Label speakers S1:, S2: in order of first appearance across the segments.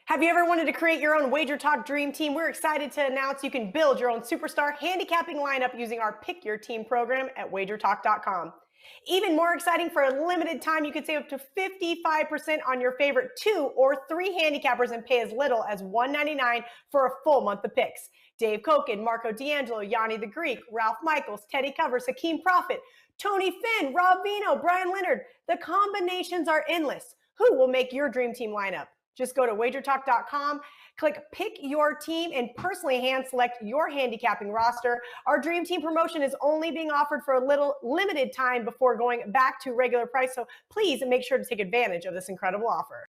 S1: Have you ever wanted to create your own Wager Talk Dream Team? We're excited to announce you can build your own superstar handicapping lineup using our Pick Your Team program at WagerTalk.com. Even more exciting, for a limited time, you can save up to 55% on your favorite 2 or 3 handicappers and pay as little as $1.99 for a full month of picks. Dave Koken, Marco D'Angelo, Yanni the Greek, Ralph Michaels, Teddy Covers, Hakeem Prophet, Tony Finn, Rob Vino, Brian Leonard. The combinations are endless. Who will make your dream team lineup? Just go to WagerTalk.com, click Pick Your Team, and personally hand-select your handicapping roster. Our Dream Team promotion is only being offered for a little limited time before going back to regular price, so please make sure to take advantage of this incredible offer.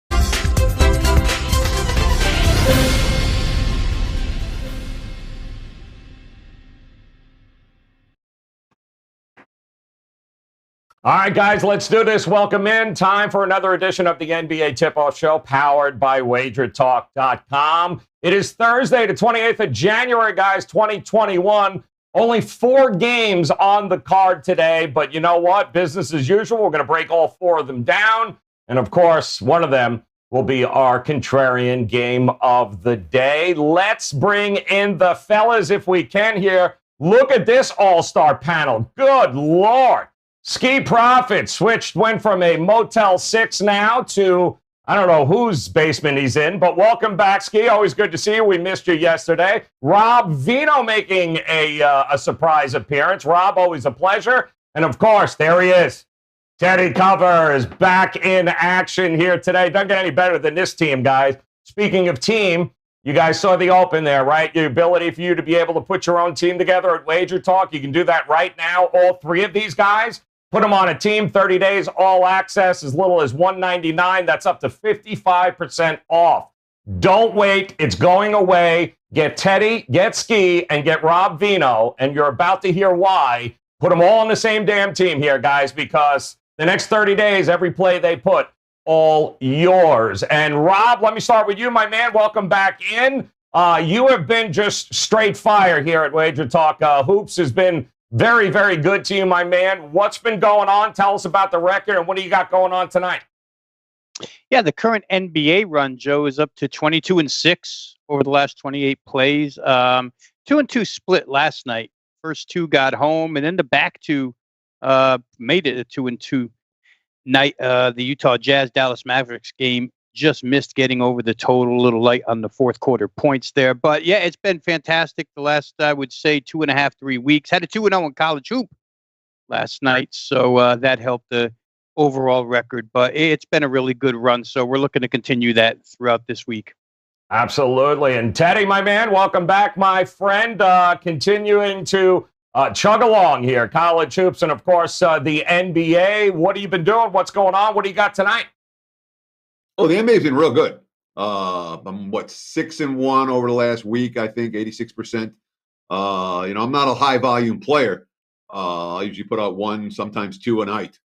S2: All right, guys, let's do this. Welcome in. Time for another edition of the NBA Tip-Off Show, powered by WagerTalk.com. It is Thursday, the 28th of January, guys, 2021. Only 4 games on the card today, but you know what? Business as usual. We're going to break all 4 of them down. And, of course, one of them will be our Contrarian game of the day. Let's bring in the fellas if we can here. Look at this all-star panel. Good Lord. Ski Profit went from a Motel 6 now to, I don't know whose basement he's in, but welcome back, Ski. Always good to see you. We missed you yesterday. Rob Vino making a surprise appearance. Rob, always a pleasure. And, of course, there he is. Teddy Covers back in action here today. Doesn't get any better than this team, guys. Speaking of team, you guys saw the open there, right? The ability for you to be able to put your own team together at Wager Talk. You can do that right now, all 3 of these guys. Put them on a team, 30 days, all access, as little as $1.99. That's up to 55% off. Don't wait. It's going away. Get Teddy, get Ski, and get Rob Vino, and you're about to hear why. Put them all on the same damn team here, guys, because the next 30 days, every play they put, all yours. And Rob, let me start with you, my man. Welcome back in. You have been just straight fire here at Wager Talk. Hoops has been very, very good to you, my man. What's been going on? Tell us about the record, and what do you got going on tonight?
S3: Yeah, the current NBA run, Joe, is up to 22-6 over the last 28 plays. 2-2 split last night. First 2 got home, and then the back 2 made it a 2-2 night. The Utah Jazz Dallas Mavericks game just missed getting over the total, a little light on the fourth quarter points there. But yeah, it's been fantastic the last, I would say, 2.5, 3 weeks. Had a 2-0 in college hoop last night, so that helped the overall record. But it's been a really good run, so we're looking to continue that throughout this week.
S2: Absolutely. And Teddy, my man, welcome back, my friend. Continuing to chug along here, college hoops, and of course the NBA. What have you been doing? What's going on? What do you got tonight?
S4: Oh, the NBA's been real good. I'm 6-1 over the last week, I think, 86%. I'm not a high volume player. I usually put out 1, sometimes 2 a night.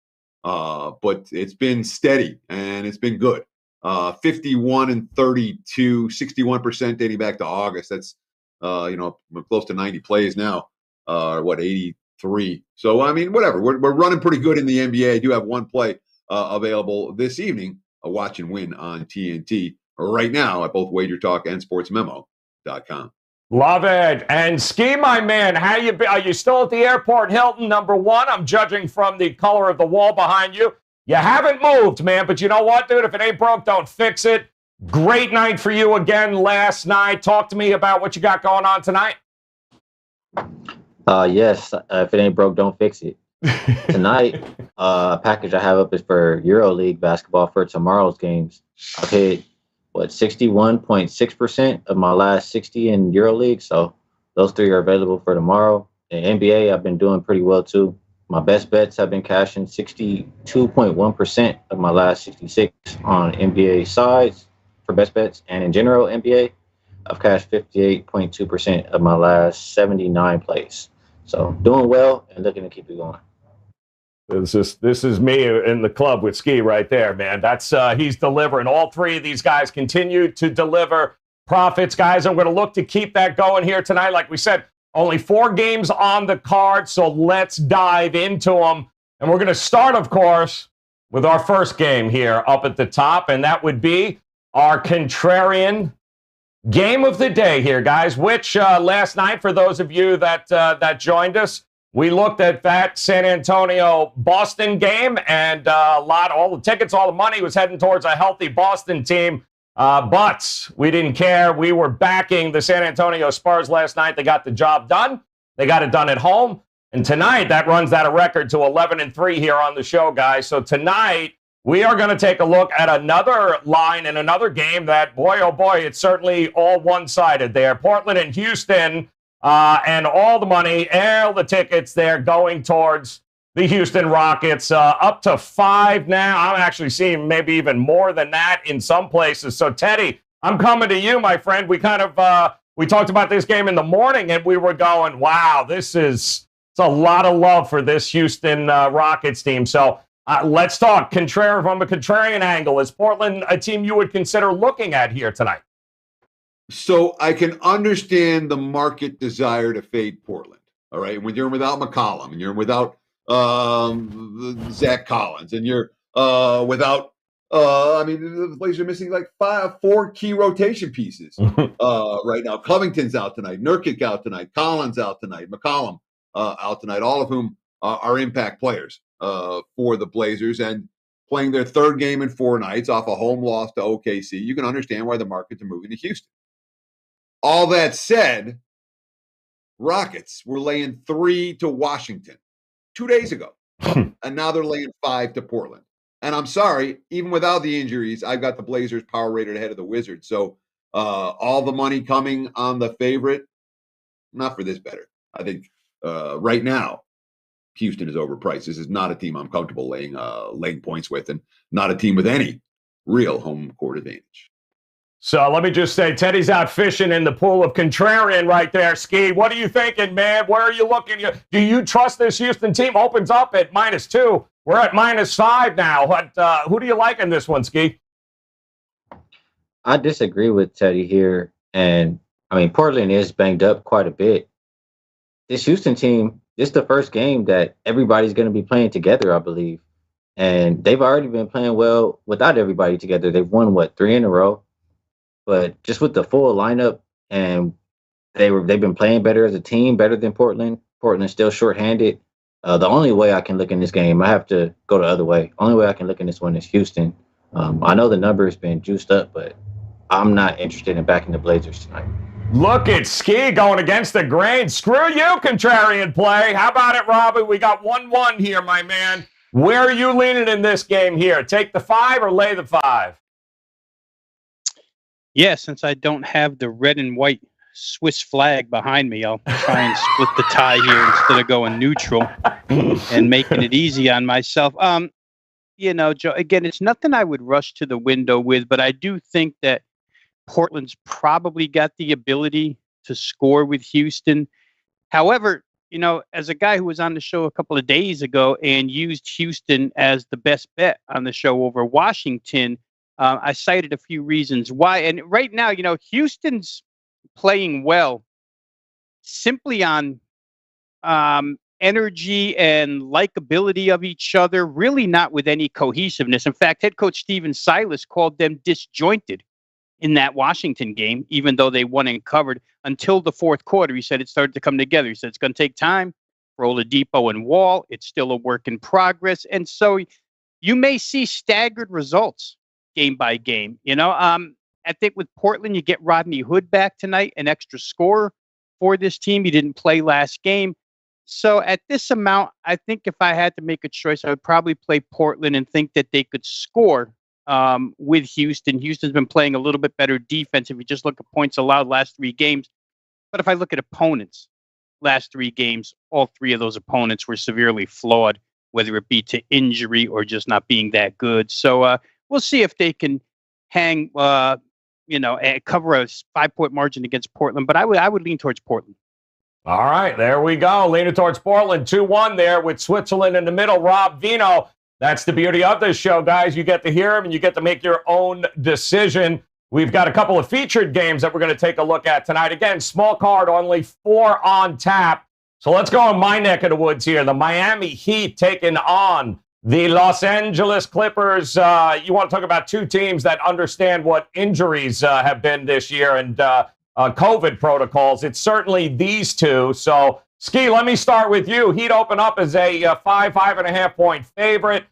S4: But it's been steady and it's been good. 51-32, 61% dating back to August. That's we're close to 90 plays now. 83. So I mean, whatever. We're running pretty good in the NBA. I do have 1 play available this evening. A watch and win on TNT right now at both WagerTalk and Sportsmemo.com.
S2: Love it. And Ski, my man, how you be? Are you still at the airport Hilton, number 1? I'm judging from the color of the wall behind you. You haven't moved, man, but you know what, dude? If it ain't broke, don't fix it. Great night for you again last night. Talk to me about what you got going on tonight.
S5: Yes, if it ain't broke, don't fix it. Tonight, package I have up is for EuroLeague basketball for tomorrow's games. I've hit 61.6% of my last 60 in EuroLeague, so those 3 are available for tomorrow. In NBA, I've been doing pretty well too. My best bets have been cashing 62.1% of my last 66 on NBA sides for best bets, and in general NBA, I've cashed 58.2% of my last 79 plays. So doing well and looking to keep it going.
S2: This is me in the club with Ski right there, man. That's he's delivering. All 3 of these guys continue to deliver profits, guys. I'm going to look to keep that going here tonight. Like we said, only 4 games on the card, so let's dive into them. And we're going to start, of course, with our first game here up at the top, and that would be our contrarian game of the day here, guys, which last night, for those of you that joined us, we looked at that San Antonio-Boston game, and all the tickets, all the money was heading towards a healthy Boston team. But we didn't care. We were backing the San Antonio Spurs last night. They got the job done. They got it done at home. And tonight, that runs that a record to 11-3 here on the show, guys. So tonight, we are going to take a look at another line in another game that, boy, oh boy, it's certainly all one-sided there. Portland and Houston, and all the money, all the tickets there going towards the Houston Rockets, up to 5 now. I'm actually seeing maybe even more than that in some places. So, Teddy, I'm coming to you, my friend. We talked about this game in the morning, and we were going, wow, it's a lot of love for this Houston Rockets team. So let's talk from a contrarian angle. Is Portland a team you would consider looking at here tonight?
S4: So I can understand the market desire to fade Portland. All right. When you're without McCollum and you're without Zach Collins and you're without, the Blazers are missing like 4 key rotation pieces right now. Covington's out tonight. Nurkic out tonight. Collins out tonight. McCollum out tonight, all of whom are impact players for the Blazers and playing their 3rd game in 4 nights off a home loss to OKC. You can understand why the markets are moving to Houston. All that said, Rockets were laying 3 to Washington 2 days ago, and now they're laying 5 to Portland. And I'm sorry, even without the injuries, I've got the Blazers power rated ahead of the Wizards. So all the money coming on the favorite, not for this better. I think right now, Houston is overpriced. This is not a team I'm comfortable laying points with, and not a team with any real home court advantage.
S2: So let me just say, Teddy's out fishing in the pool of contrarian right there, Ski. What are you thinking, man? Where are you looking? Do you trust this Houston team? Opens up at -2. We're at -5 now. Who do you like in this one, Ski?
S5: I disagree with Teddy here. And, Portland is banged up quite a bit. This Houston team, this is the first game that everybody's going to be playing together, I believe. And they've already been playing well without everybody together. They've won, 3 in a row? But just with the full lineup, and they've been playing better as a team, better than Portland. Portland's still shorthanded. The only way I can look in this game, I have to go the other way. Only way I can look in this one is Houston. I know the number has been juiced up, but I'm not interested in backing the Blazers tonight.
S2: Look at Ski going against the grain. Screw you, contrarian play. How about it, Robbie? We got 1-1 here, my man. Where are you leaning in this game here? Take the 5 or lay the 5?
S3: Yeah, since I don't have the red and white Swiss flag behind me, I'll try and split the tie here instead of going neutral and making it easy on myself. Joe, again, it's nothing I would rush to the window with, but I do think that Portland's probably got the ability to score with Houston. However, as a guy who was on the show a couple of days ago and used Houston as the best bet on the show over Washington, I cited a few reasons why. And right now, Houston's playing well simply on energy and likability of each other, really not with any cohesiveness. In fact, head coach Steven Silas called them disjointed in that Washington game, even though they won and covered until the 4th quarter. He said it started to come together. He said it's going to take time for Oladipo and Wall. It's still a work in progress. And so you may see staggered results game by game. I think with Portland, you get Rodney Hood back tonight, an extra scorer for this team. He didn't play last game. So at this amount, I think if I had to make a choice, I would probably play Portland and think that they could score with Houston. Houston's been playing a little bit better defense if you just look at points allowed last 3 games. But if I look at opponents last 3 games, all 3 of those opponents were severely flawed, whether it be to injury or just not being that good. So we'll see if they can hang, and cover a 5-point margin against Portland. But I would lean towards Portland.
S2: All right, there we go. Leaning towards Portland, 2-1 there with Switzerland in the middle. Rob Vino. That's the beauty of this show, guys. You get to hear him and you get to make your own decision. We've got a couple of featured games that we're going to take a look at tonight. Again, small card, only 4 on tap. So let's go in my neck of the woods here. The Miami Heat taking on The Los Angeles Clippers, you want to talk about two teams that understand what injuries have been this year and COVID protocols. It's certainly these two. So, Ski, let me start with you. Heat open up as a 5.5 point favorite.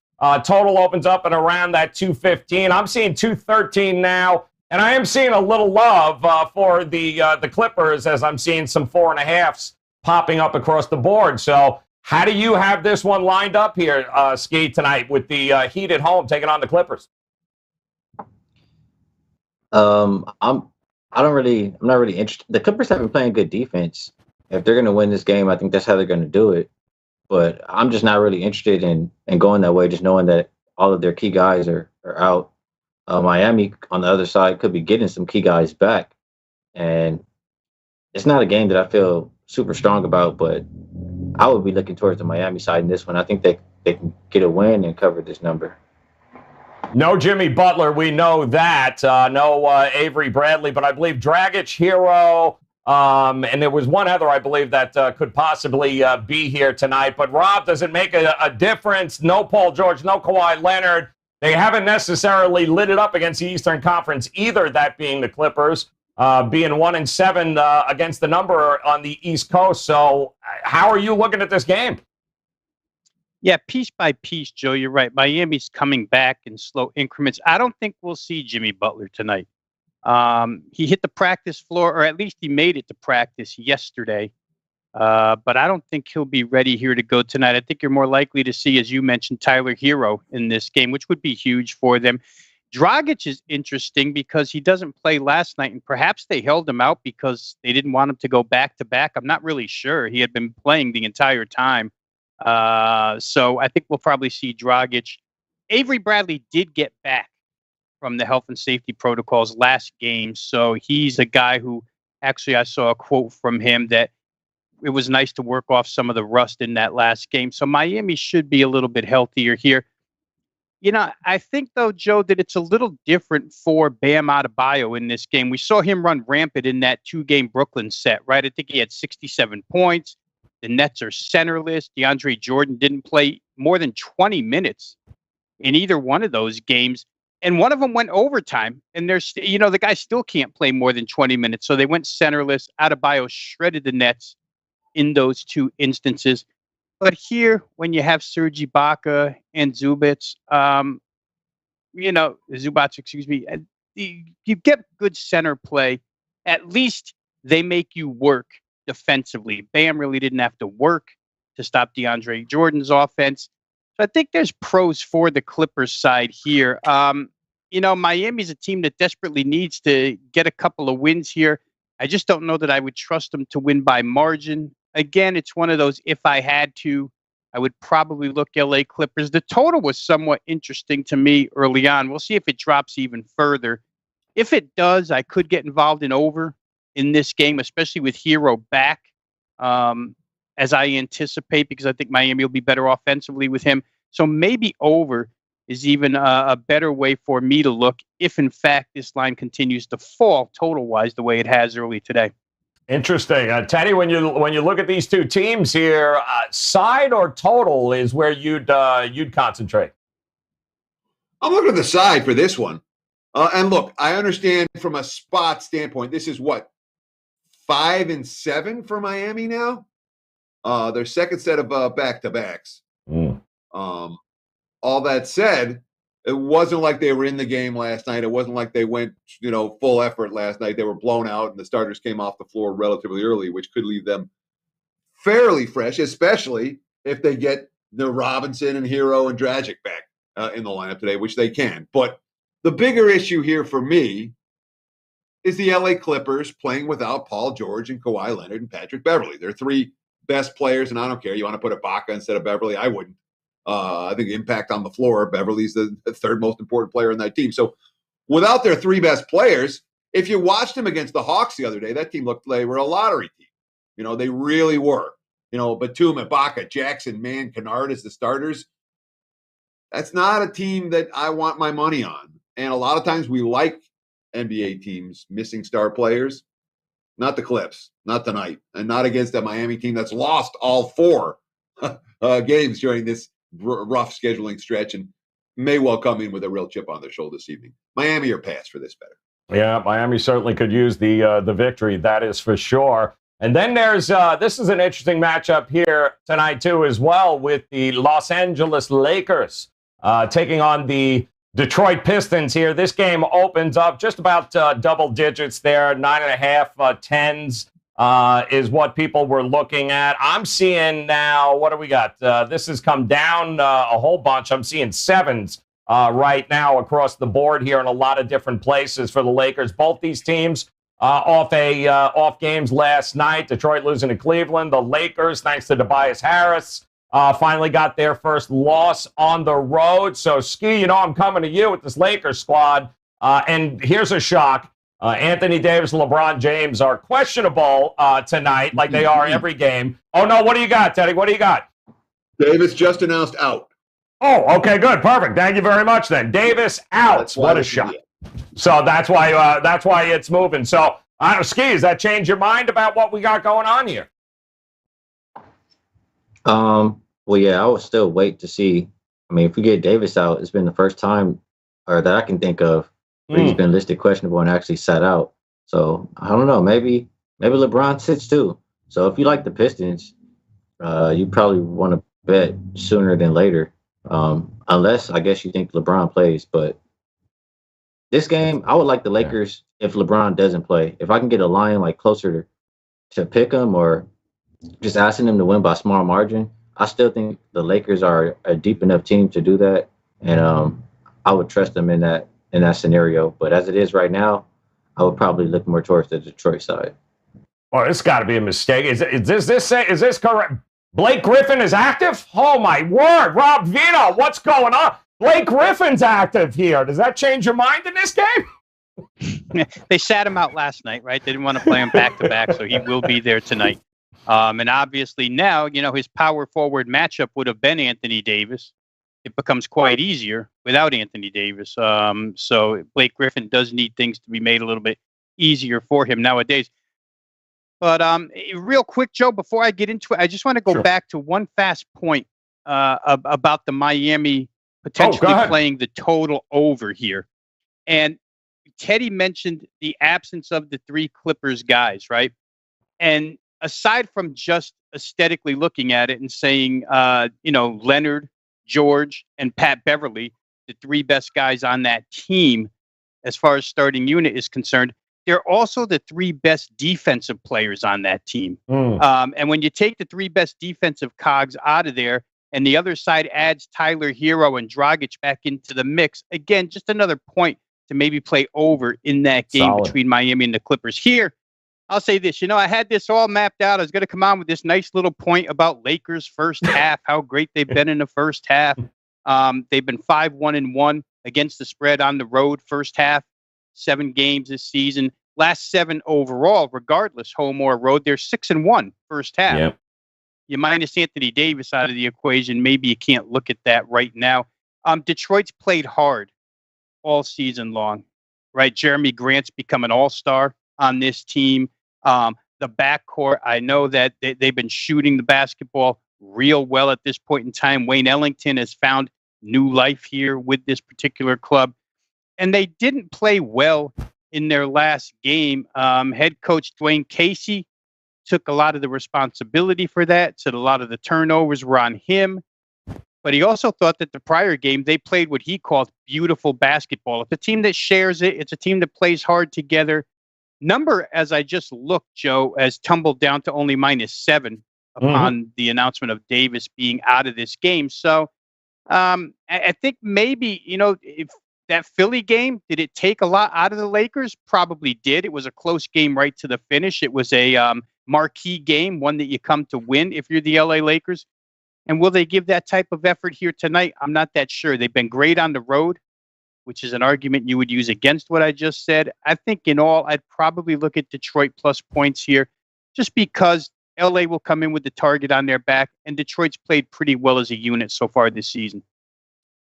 S2: Total opens up and around that 215. I'm seeing 213 now. And I am seeing a little love for the Clippers as I'm seeing some 4.5s popping up across the board. So how do you have this one lined up here, Ski, tonight with the Heat at home taking on the Clippers?
S5: I'm not really interested. The Clippers have been playing good defense. If they're going to win this game, I think that's how they're going to do it. But I'm just not really interested in going that way, just knowing that all of their key guys are out. Miami, on the other side, could be getting some key guys back. And it's not a game that I feel super strong about, but I would be looking towards the Miami side in this one. I think they can get a win and cover this number.
S2: No Jimmy Butler, we know that. No Avery Bradley, but I believe Dragic, Hero, and there was one other, I believe, that could possibly be here tonight. But, Rob, does it make a difference? No Paul George, no Kawhi Leonard. They haven't necessarily lit it up against the Eastern Conference either, that being the Clippers, being 1-7 against the number on the East Coast. So how are you looking at this game?
S3: Yeah, piece by piece, Joe, you're right. Miami's coming back in slow increments. I don't think we'll see Jimmy Butler tonight. He hit the practice floor, or at least he made it to practice yesterday. But I don't think he'll be ready here to go tonight. I think you're more likely to see, as you mentioned, Tyler Hero in this game, which would be huge for them. Dragic is interesting because he doesn't play last night, and perhaps they held him out because they didn't want him to go back-to-back. I'm not really sure. He had been playing the entire time. So I think we'll probably see Dragic. Avery Bradley did get back from the health and safety protocols last game, so he's a guy who actually I saw a quote from him that it was nice to work off some of the rust in that last game. So Miami should be a little bit healthier here. You know, I think, though, Joe, that it's a little different for Bam Adebayo in this game. We saw him run rampant in that 2-game Brooklyn set, right? I think he had 67 points. The Nets are centerless. DeAndre Jordan didn't play more than 20 minutes in either one of those games. And one of them went overtime. And there's, the guy still can't play more than 20 minutes. So they went centerless. Adebayo shredded the Nets in those two instances. But here, when you have Serge Ibaka and Zubac, you get good center play. At least they make you work defensively. Bam really didn't have to work to stop DeAndre Jordan's offense. So I think there's pros for the Clippers side here. Miami's a team that desperately needs to get a couple of wins here. I just don't know that I would trust them to win by margin. Again, it's one of those, if I had to, I would probably look LA Clippers. The total was somewhat interesting to me early on. We'll see if it drops even further. If it does, I could get involved in over in this game, especially with Hero back, as I anticipate, because I think Miami will be better offensively with him. So maybe over is even a better way for me to look if, in fact, this line continues to fall total-wise the way it has early today.
S2: Interesting. Teddy, when you look at these two teams here, side or total is where you'd concentrate?
S4: I'm looking at the side for this one. And look, I understand from a spot standpoint, this is what, 5-7 for Miami now? Their second set of back-to-backs. All that said, it wasn't like they were in the game last night. It wasn't like they went, full effort last night. They were blown out, and the starters came off the floor relatively early, which could leave them fairly fresh, especially if they get the Robinson and Hero and Dragic back in the lineup today, which they can. But the bigger issue here for me is the LA Clippers playing without Paul George and Kawhi Leonard and Patrick Beverley. They're three best players, and I don't care. You want to put Ibaka instead of Beverley? I wouldn't. I think impact on the floor, Beverly's the third most important player in that team. So without their three best players, if you watched them against the Hawks the other day, that team looked like they were a lottery team. They really were. Batum, Ibaka, Jackson, Mann, Kennard as the starters. That's not a team that I want my money on. And a lot of times we like NBA teams missing star players. Not the Clips, not tonight, and not against a Miami team that's lost all four games during this rough scheduling stretch and may well come in with a real chip on their shoulder this evening. Miami or pass for this better.
S2: Yeah, Miami certainly could use the victory, that is for sure. And then there's this is an interesting matchup here tonight too as well, with the Los Angeles Lakers taking on the Detroit Pistons here. This game opens up just about double digits there, 9.5, 10s is what people were looking at. I'm seeing now, what do we got? This has come down a whole bunch. I'm seeing 7s right now across the board here in a lot of different places for the Lakers. Both these teams off games last night. Detroit losing to Cleveland. The Lakers, thanks to Tobias Harris, finally got their first loss on the road. So, Ski, I'm coming to you with this Lakers squad. And here's a shock. Anthony Davis and LeBron James are questionable tonight, like they are every game. Oh, no, what do you got, Teddy? What do you got?
S4: Davis just announced out.
S2: Oh, okay, good. Perfect. Thank you very much then. Davis out. What a shock. So that's why it's moving. So, I don't know, Ski, does that change your mind about what we got going on here?
S5: Well, yeah, I would still wait to see. I mean, if we get Davis out, it's been the first time or that I can think of where he's been listed questionable and actually sat out. So I don't know. Maybe LeBron sits too. So if you like the Pistons, you probably want to bet sooner than later. Unless I guess you think LeBron plays. But this game, I would like the Lakers if LeBron doesn't play. If I can get a line like closer to pick them or just asking them to win by a small margin, I still think the Lakers are a deep enough team to do that, and I would trust them in that scenario. But as it is right now, I would probably look more towards the Detroit side.
S2: Oh, this got to be a mistake. Is this correct? Blake Griffin is active? Oh my word, Rob Vito, what's going on? Blake Griffin's active here. Does that change your mind in this game?
S3: They sat him out last night, right? They didn't want to play him back to back, so he will be there tonight. And obviously now, his power forward matchup would have been Anthony Davis. It becomes quite easier without Anthony Davis. So Blake Griffin does need things to be made a little bit easier for him nowadays. But real quick, Joe, before I get into it, I just want to go back to one fast point about the Miami potentially playing the total over here. And Teddy mentioned the absence of the 3 Clippers guys, right? And aside from just aesthetically looking at it and saying, Leonard, George, and Pat Beverly, the 3 best guys on that team, as far as starting unit is concerned, they're also the 3 best defensive players on that team. And when you take the 3 best defensive cogs out of there, and the other side adds Tyler Hero and Dragic back into the mix, again, just another point to maybe play over in that game between Miami and the Clippers. Here, I'll say this, I had this all mapped out. I was going to come on with this nice little point about Lakers first half, how great they've been in the first half. They've been 5-1-1 against the spread on the road first half, 7 games this season. Last 7 overall, regardless, home or road, they're 6-1 first half. Yep. You minus Anthony Davis out of the equation, maybe you can't look at that right now. Detroit's played hard all season long, right? Jeremy Grant's become an all-star on this team. The backcourt, I know that they've been shooting the basketball real well at this point in time. Wayne Ellington has found new life here with this particular club. And they didn't play well in their last game. Head coach Dwayne Casey took a lot of the responsibility for that, said a lot of the turnovers were on him. But he also thought that the prior game, they played what he called beautiful basketball. It's a team that shares it. It's a team that plays hard together. Number, as I just looked, Joe, has tumbled down to only -7 upon the announcement of Davis being out of this game. So I think maybe, if that Philly game, did it take a lot out of the Lakers? Probably did. It was a close game right to the finish. It was a marquee game, one that you come to win if you're the LA Lakers. And will they give that type of effort here tonight? I'm not that sure. They've been great on the road, which is an argument you would use against what I just said. I think in all, I'd probably look at Detroit plus points here, just because LA will come in with the target on their back, and Detroit's played pretty well as a unit so far this season.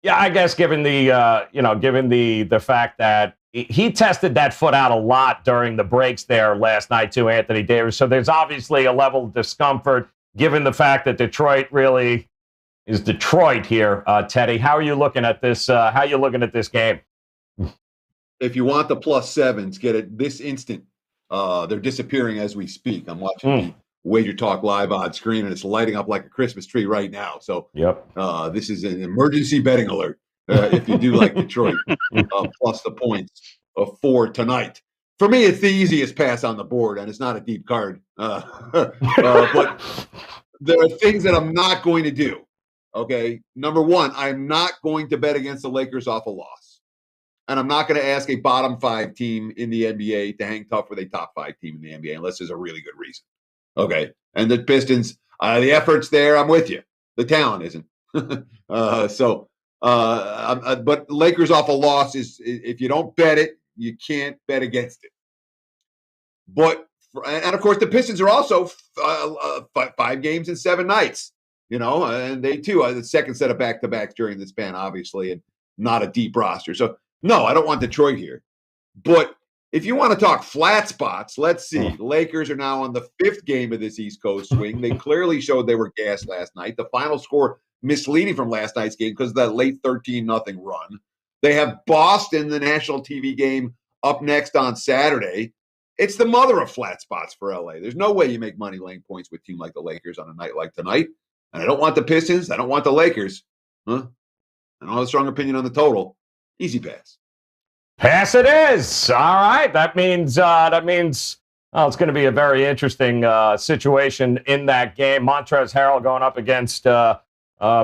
S2: Yeah, I guess given the fact that he tested that foot out a lot during the breaks there last night too, Anthony Davis. So there's obviously a level of discomfort given the fact that Detroit really is Detroit here. Teddy, how are you looking at this? How are you looking at this game?
S4: If you want the +7s, get it this instant. They're disappearing as we speak. I'm watching the Wager Talk live on screen, and it's lighting up like a Christmas tree right now. So this is an emergency betting alert if you do like Detroit, plus the points of 4 tonight. For me, it's the easiest pass on the board, and it's not a deep card. But there are things that I'm not going to do. Okay, number one, I'm not going to bet against the Lakers off a loss. And I'm not going to ask a bottom 5 team in the NBA to hang tough with a top 5 team in the NBA unless there's a really good reason. Okay. And the Pistons, the effort's there. I'm with you. The talent isn't. But Lakers off a loss is, if you don't bet it, you can't bet against it. And of course, the Pistons are also 5 games in 7 nights, and they too are the second set of back-to-backs during the span, obviously, and not a deep roster. So, no, I don't want Detroit here. But if you want to talk flat spots, let's see. Lakers are now on the 5th game of this East Coast swing. They clearly showed they were gassed last night. The final score misleading from last night's game because of that late 13-0 run. They have Boston, the national TV game, up next on Saturday. It's the mother of flat spots for LA. There's no way you make money laying points with a team like the Lakers on a night like tonight. And I don't want the Pistons. I don't want the Lakers. I don't have a strong opinion on the total. Easy pass.
S2: Pass it is. All right. That means it's going to be a very interesting situation in that game. Montrezl Harrell going up against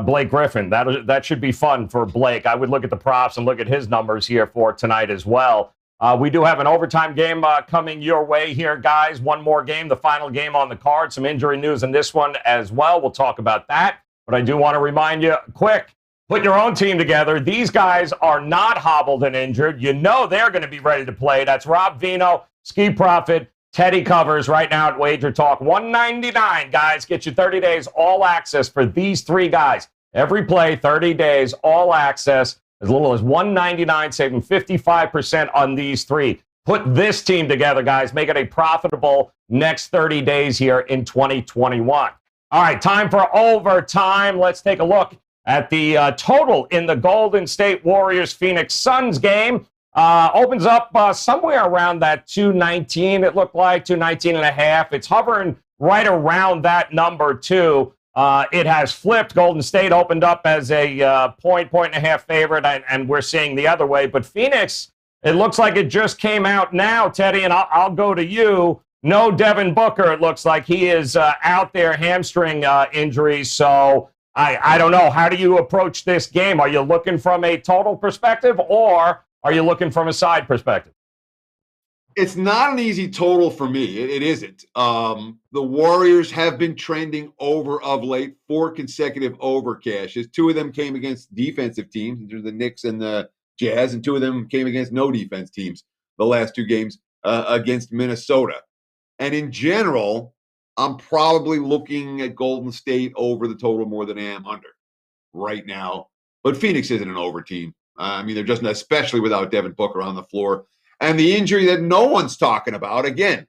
S2: Blake Griffin. That should be fun for Blake. I would look at the props and look at his numbers here for tonight as well. We do have an overtime game coming your way here, guys. One more game, the final game on the card. Some injury news in this one as well. We'll talk about that. But I do want to remind you, quick, put your own team together. These guys are not hobbled and injured. You know they're going to be ready to play. That's Rob Vino, Ski Profit, Teddy Covers right now at Wager Talk. $199, guys. Get you 30 days all access for these 3 guys. Every play, 30 days, all access. As little as $199, saving 55% on these 3. Put this team together, guys. Make it a profitable next 30 days here in 2021. All right, time for overtime. Let's take a look at the total in the Golden State Warriors-Phoenix Suns game. Opens up somewhere around that 219, it looked like, 219.5. It's hovering right around that number, too. It has flipped. Golden State opened up as a point and a half favorite, and we're seeing the other way. But Phoenix, it looks like it just came out now, Teddy, and I'll go to you. No Devin Booker, it looks like he is out there, hamstring injury. So I don't know. How do you approach this game? Are you looking from a total perspective, or are you looking from a side perspective?
S4: It's not an easy total for me. It isn't. The Warriors have been trending over of late, 4 consecutive over cashes. 2 of them came against defensive teams, the Knicks and the Jazz, and 2 of them came against no defense teams the last 2 games against Minnesota. And in general, I'm probably looking at Golden State over the total more than I am under right now. But Phoenix isn't an over team. They're just, especially without Devin Booker on the floor. And the injury that no one's talking about, again,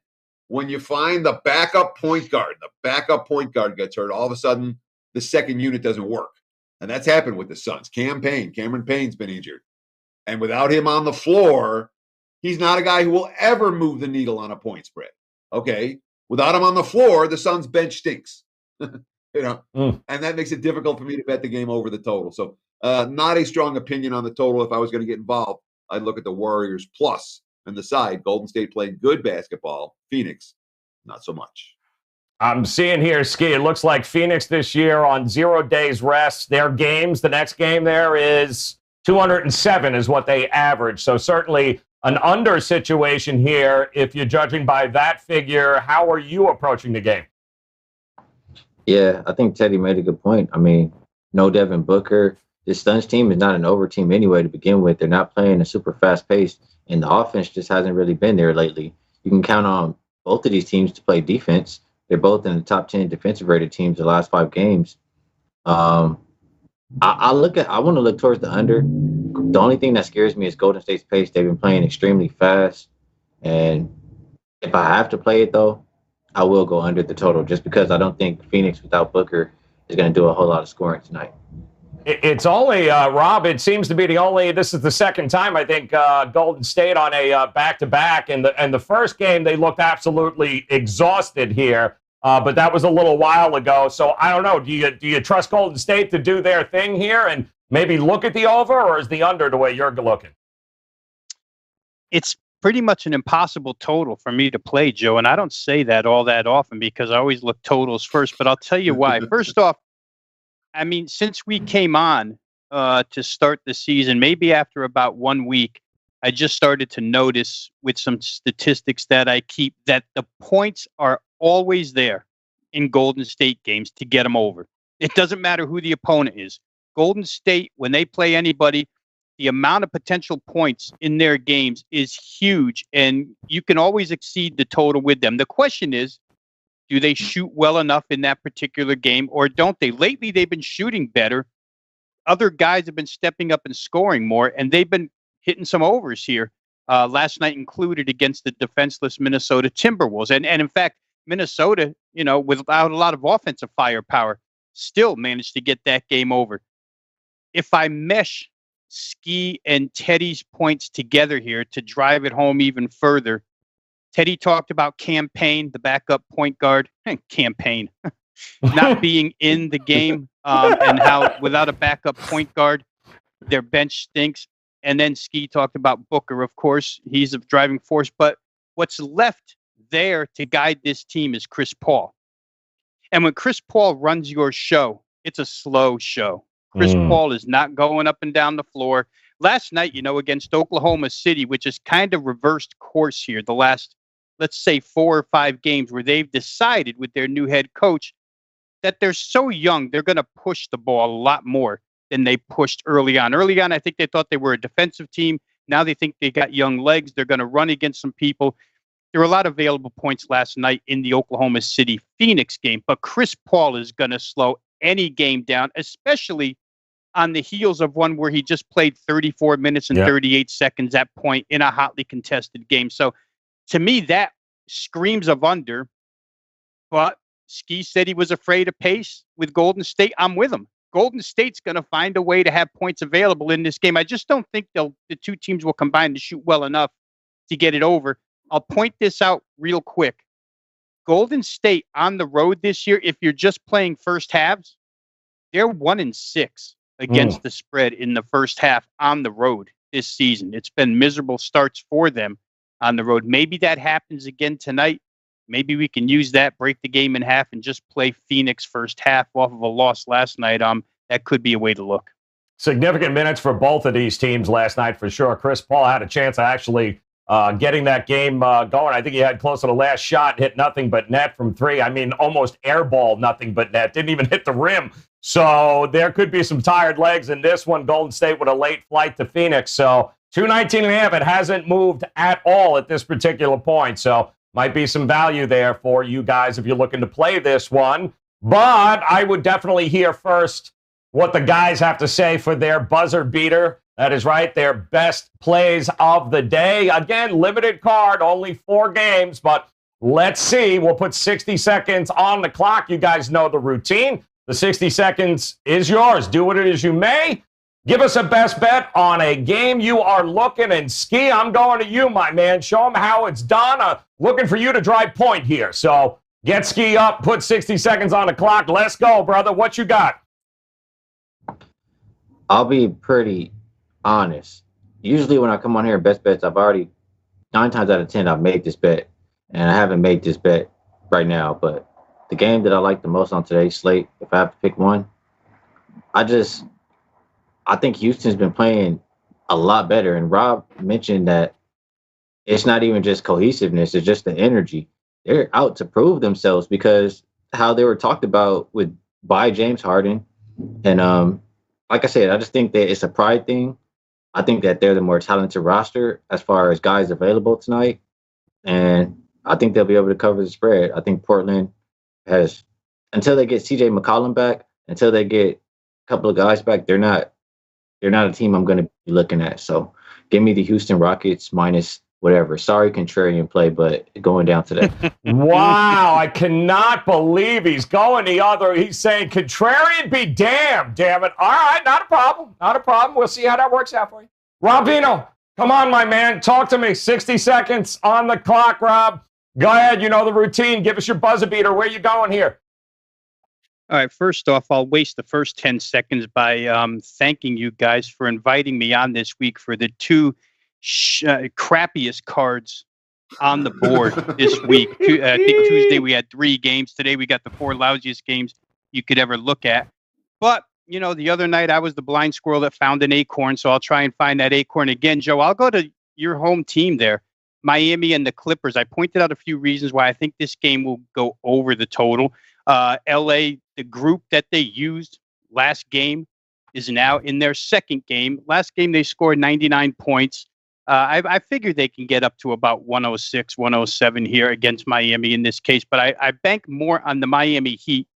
S4: when you find the backup point guard gets hurt, all of a sudden the second unit doesn't work. And that's happened with the Suns. Cameron Payne's been injured. And without him on the floor, he's not a guy who will ever move the needle on a point spread. Okay? Without him on the floor, the Suns bench stinks. And that makes it difficult for me to bet the game over the total. So not a strong opinion on the total. If I was going to get involved, I'd look at the Warriors plus and the side. Golden State playing good basketball. Phoenix, not so much.
S2: I'm seeing here, Ski, it looks like Phoenix this year on 0 days rest. Their games, the next game there is 207 is what they average. So certainly an under situation here. If you're judging by that figure, how are you approaching the game?
S5: Yeah, I think Teddy made a good point. No Devin Booker. This Suns team is not an over team anyway to begin with. They're not playing a super fast pace, and the offense just hasn't really been there lately. You can count on both of these teams to play defense. They're both in the top 10 defensive rated teams the last 5 games. I want to look towards the under. The only thing that scares me is Golden State's pace. They've been playing extremely fast, and if I have to play it though, I will go under the total just because I don't think Phoenix without Booker is going to do a whole lot of scoring tonight.
S2: It's only, Rob, it seems to be this is the second time, I think, Golden State on a back-to-back. And the first game, they looked absolutely exhausted here, but that was a little while ago. So I don't know. Do you trust Golden State to do their thing here and maybe look at the over, or is the under the way you're looking?
S3: It's pretty much an impossible total for me to play, Joe, and I don't say that all that often because I always look totals first, but I'll tell you why. First off, I mean, since we came on to start the season, maybe after about 1 week, I just started to notice with some statistics that I keep that the points are always there in Golden State games to get them over. It doesn't matter who the opponent is. Golden State, when they play anybody, the amount of potential points in their games is huge, and you can always exceed the total with them. The question is, do they shoot well enough in that particular game, or don't they? Lately, they've been shooting better. Other guys have been stepping up and scoring more, and they've been hitting some overs here. Last night included against the defenseless Minnesota Timberwolves. And in fact, Minnesota, without a lot of offensive firepower, still managed to get that game over. If I mesh Ski and Teddy's points together here to drive it home even further, Teddy talked about Campaign, the backup point guard, Campaign, not being in the game, and how without a backup point guard, their bench stinks. And then Ski talked about Booker, of course. He's a driving force. But what's left there to guide this team is Chris Paul. And when Chris Paul runs your show, it's a slow show. Chris Paul is not going up and down the floor. Last night, against Oklahoma City, which is kind of reversed course here, the last, let's say, 4 or 5 games where they've decided with their new head coach that they're so young, they're going to push the ball a lot more than they pushed early on. Early on, I think they thought they were a defensive team. Now they think they got young legs. They're going to run against some people. There were a lot of available points last night in the Oklahoma City Phoenix game, but Chris Paul is going to slow any game down, especially on the heels of one where he just played 34 minutes and 38 seconds at point in a hotly contested game. So to me, that screams of under, but Ski said he was afraid of pace with Golden State. I'm with him. Golden State's going to find a way to have points available in this game. I just don't think the two teams will combine to shoot well enough to get it over. I'll point this out real quick. Golden State on the road this year, if you're just playing first halves, they're 1-6 against the spread in the first half on the road this season. It's been miserable starts for them on the road. Maybe that happens again tonight. Maybe we can use that, break the game in half, and just play Phoenix first half off of a loss last night. That could be a way to look.
S2: Significant minutes for both of these teams last night for sure. Chris Paul had a chance of actually getting that game going. I think he had close to the last shot, hit nothing but net from 3. I mean, almost airball, nothing but net. Didn't even hit the rim. So there could be some tired legs in this one. Golden State with a late flight to Phoenix. So 219.5. It hasn't moved at all at this particular point. So might be some value there for you guys if you're looking to play this one. But I would definitely hear first what the guys have to say for their buzzer beater. That is right, their best plays of the day. Again, limited card, only 4 games, but let's see. We'll put 60 seconds on the clock. You guys know the routine. The 60 seconds is yours. Do what it is you may. Give us a best bet on a game you are looking, and Ski, I'm going to you, my man. Show them how it's done. Looking for you to drive point here. So get Ski up, put 60 seconds on the clock. Let's go, brother. What you got?
S5: I'll be pretty honest. Usually when I come on here and best bets, I've already 9 times out of 10 I've made this bet, and I haven't made this bet right now. But the game that I like the most on today's slate, if I have to pick one, I think Houston's been playing a lot better. And Rob mentioned that it's not even just cohesiveness; it's just the energy. They're out to prove themselves because how they were talked about by James Harden, and like I said, I just think that it's a pride thing. I think that they're the more talented roster as far as guys available tonight. And I think they'll be able to cover the spread. I think Portland has, until they get CJ McCollum back, until they get a couple of guys back, they're not a team I'm going to be looking at. So give me the Houston Rockets minus whatever. Sorry, contrarian play, but going down today.
S2: Wow, I cannot believe he's going the other. He's saying contrarian be damned, damn it. All right, not a problem. Not a problem. We'll see how that works out for you. Rob Vino, come on, my man. Talk to me. 60 seconds on the clock, Rob. Go ahead. You know the routine. Give us your buzzer beater. Where you going here?
S3: All right, first off, I'll waste the first 10 seconds by thanking you guys for inviting me on this week for the two crappiest cards on the board this week. I think Tuesday we had 3 games. Today we got the 4 lousiest games you could ever look at. But, you know, the other night I was the blind squirrel that found an acorn, so I'll try and find that acorn again. Joe, I'll go to your home team there, Miami and the Clippers. I pointed out a few reasons why I think this game will go over the total. LA, the group that they used last game is now in their second game. Last game, they scored 99 points. I figure they can get up to about 106, 107 here against Miami in this case, but I bank more on the Miami Heat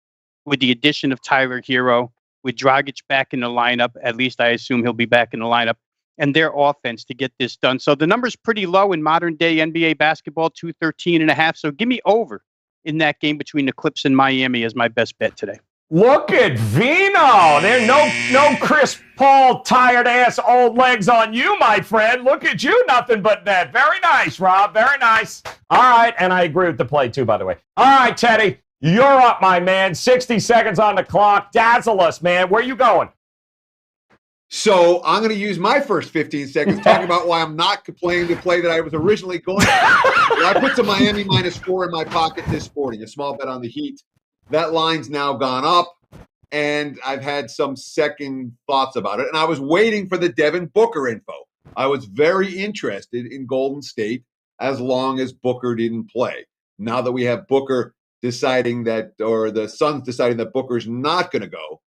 S3: with the addition of Tyler Hero, with Dragic back in the lineup. At least I assume he'll be back in the lineup, and their offense to get this done. So the number's pretty low in modern day NBA basketball, 213.5. So give me over in that game between the Clips and Miami as my best bet today.
S2: Look at Vino. There's no Chris Paul tired ass old legs on you, my friend. Look at you, nothing but net. Very nice, Rob. Very nice. All right, and I agree with the play too, by the way. All right, Teddy, you're up, my man. 60 seconds on the clock. Dazzle us, man. Where you going?
S4: So I'm going to use my first 15 seconds talking about why I'm not playing the play that I was originally going to. I put some Miami -4 in my pocket this morning, a small bet on the Heat. That line's now gone up, and I've had some second thoughts about it. And I was waiting for the Devin Booker info. I was very interested in Golden State as long as Booker didn't play. Now that we have Booker deciding that, or the Suns deciding that Booker's not going to go,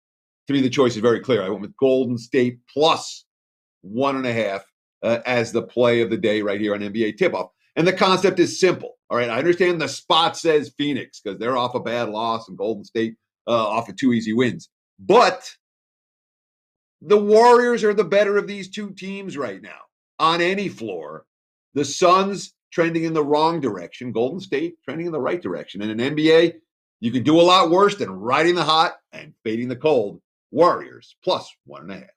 S4: to me, the choice is very clear. I went with Golden State plus 1.5 as the play of the day right here on NBA Tip-Off. And the concept is simple. All right, I understand the spot says Phoenix because they're off a bad loss and Golden State off of 2 easy wins. But the Warriors are the better of these two teams right now on any floor. The Suns trending in the wrong direction. Golden State trending in the right direction. And in NBA, you can do a lot worse than riding the hot and fading the cold. Warriors plus 1.5.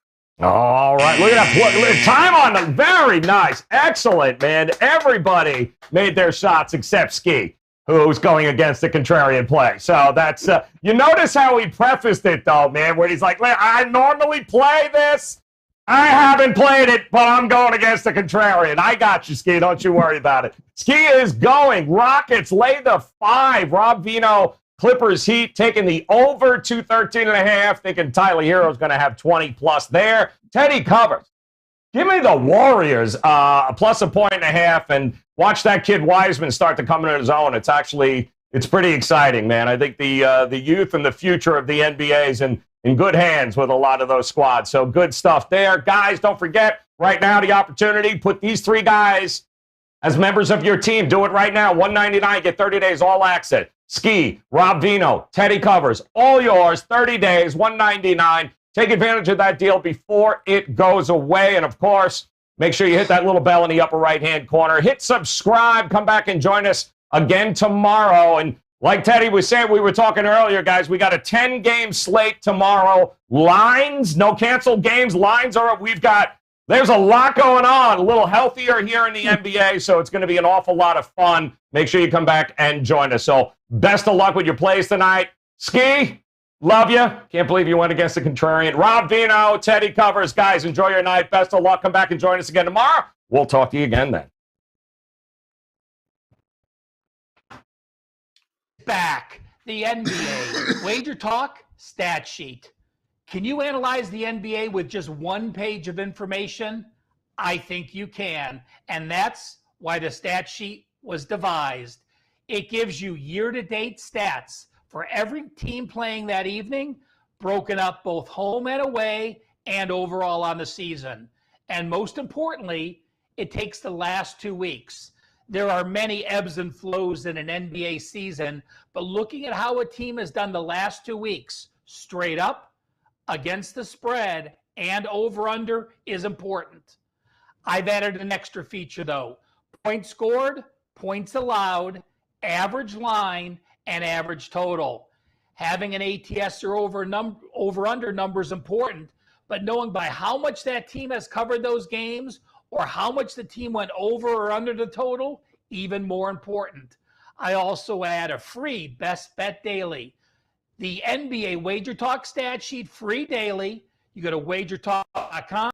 S2: All right, look at that. Time on the very nice. Excellent, man. Everybody made their shots except Ski, who's going against the contrarian play. So that's, you notice how he prefaced it, though, man, where he's like, I normally play this. I haven't played it, but I'm going against the contrarian. I got you, Ski. Don't you worry about it. Ski is going. Rockets lay the 5. Rob Vino, Clippers Heat taking the over 213.5. Thinking Tyler Hero's going to have 20 plus there. Teddy covers. Give me the Warriors plus 1.5 and watch that kid Wiseman start to come into his own. It's pretty exciting, man. I think the youth and the future of the NBA is in good hands with a lot of those squads. So good stuff there. Guys, don't forget, right now the opportunity, put these 3 guys as members of your team. Do it right now. $199, get 30 days all access. Ski, Rob Vino, Teddy covers, all yours, 30 days, $199. Take advantage of that deal before it goes away. And, of course, make sure you hit that little bell in the upper right-hand corner. Hit subscribe. Come back and join us again tomorrow. And like Teddy was saying, we were talking earlier, guys, we got a 10-game slate tomorrow. Lines, no canceled games. Lines are up. There's a lot going on, a little healthier here in the NBA, so it's going to be an awful lot of fun. Make sure you come back and join us. So best of luck with your plays tonight. Ski, love you. Can't believe you went against the contrarian. Rob Vino, Teddy covers. Guys, enjoy your night. Best of luck. Come back and join us again tomorrow. We'll talk to you again then.
S6: Back, the NBA. Wager Talk stat sheet. Can you analyze the NBA with just one page of information? I think you can. And that's why the stat sheet was devised. It gives you year-to-date stats for every team playing that evening, broken up both home and away and overall on the season. And most importantly, it takes the last 2 weeks. There are many ebbs and flows in an NBA season, but looking at how a team has done the last 2 weeks, straight up, against the spread, and over-under is important. I've added an extra feature, though. points scored, points allowed, average line, and average total. Having an ATS or over-under number is important, but knowing by how much that team has covered those games or how much the team went over or under the total, even more important. I also add a free Best Bet Daily. The NBA Wager Talk stat sheet, free daily. You go to WagerTalk.com.